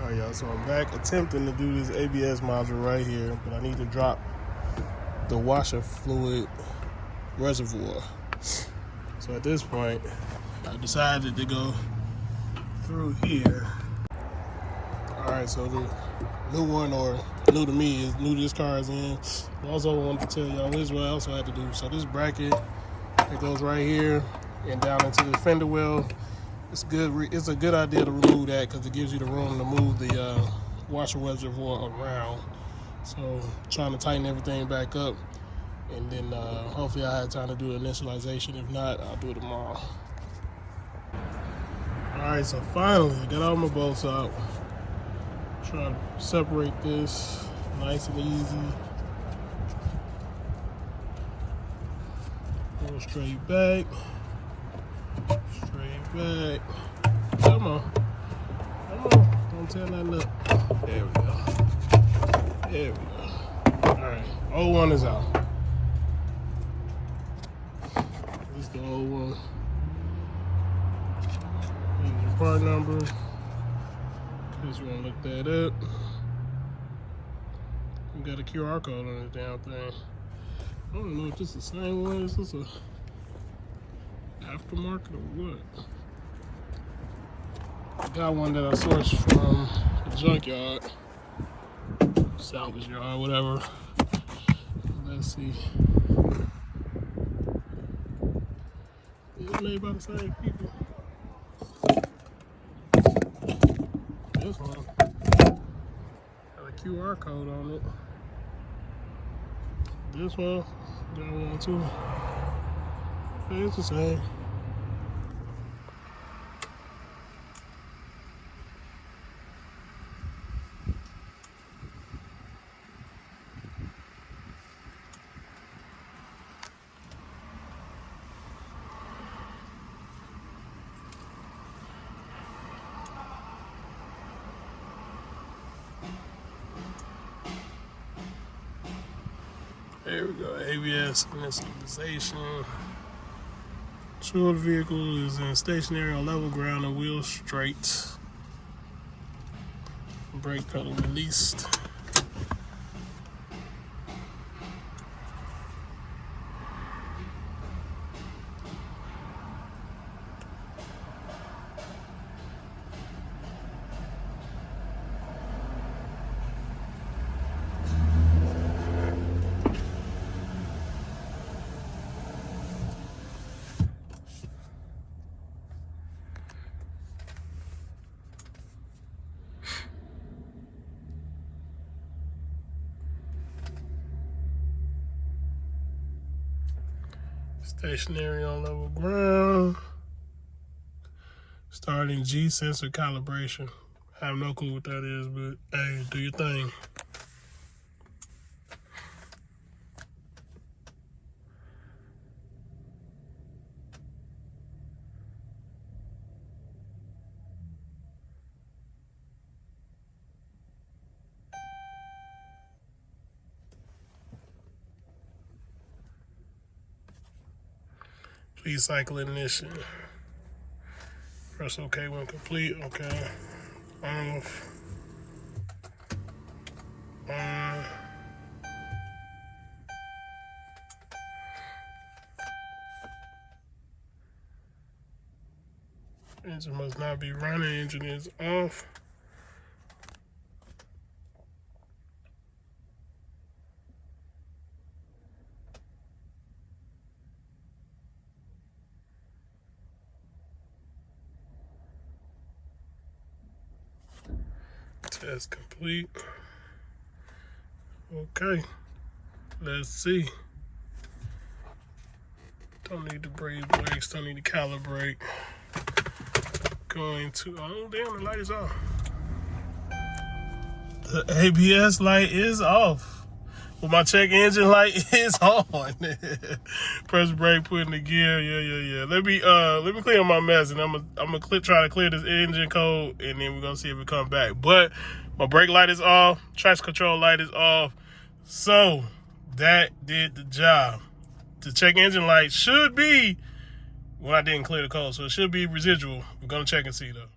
Alright y'all, so I'm back attempting to do this ABS module right here, but I need to drop the washer fluid reservoir. So at this point, I decided to go through here. Alright, so the new one, or new to me, is new to this car is in. I also wanted to tell y'all this is what I also had to do. So this bracket, it goes right here and down into the fender well. It's good. It's a good idea to remove that because it gives you the room to move the washer reservoir around. So trying to tighten everything back up, and then hopefully I have time to do the initialization. If not, I'll do it tomorrow. All right, so finally I got all my bolts out. Try to separate this nice and easy. Go straight back. Straight back. Come on. Come on. Don't tear nothing up. There we go. There we go. Alright. Old one is out. This is the old one. Here's your part number. In case you want to look that up. We got a QR code on this damn thing. I don't know if this is the same one. Is this a aftermarket or what? I got one that I sourced from the junkyard, salvage yard, whatever. Let's see. It's made by the same people. This one got a QR code on it. This one got one too. It's the same. There we go, ABS initialization. Sure, the vehicle is in stationary on level ground and wheels straight. Brake pedal released. Stationary on level ground. Starting G sensor calibration. I have no clue what that is, but hey, do your thing. Please cycle ignition. Press OK when complete. Okay. Off. On. Engine must not be running. Engine is off. Test complete. Okay, let's see. Don't need to braid brakes, don't need to calibrate. Going to, oh damn, the light is off. The ABS light is off. But my check engine light is on. Press brake, put in the gear. Yeah. Let me clear my mess, and I'm gonna try to clear this engine code, and then we're gonna see if it comes back. But my brake light is off, traction control light is off, so that did the job. The check engine light should be, well, I didn't clear the code, so it should be residual. We're gonna check and see though.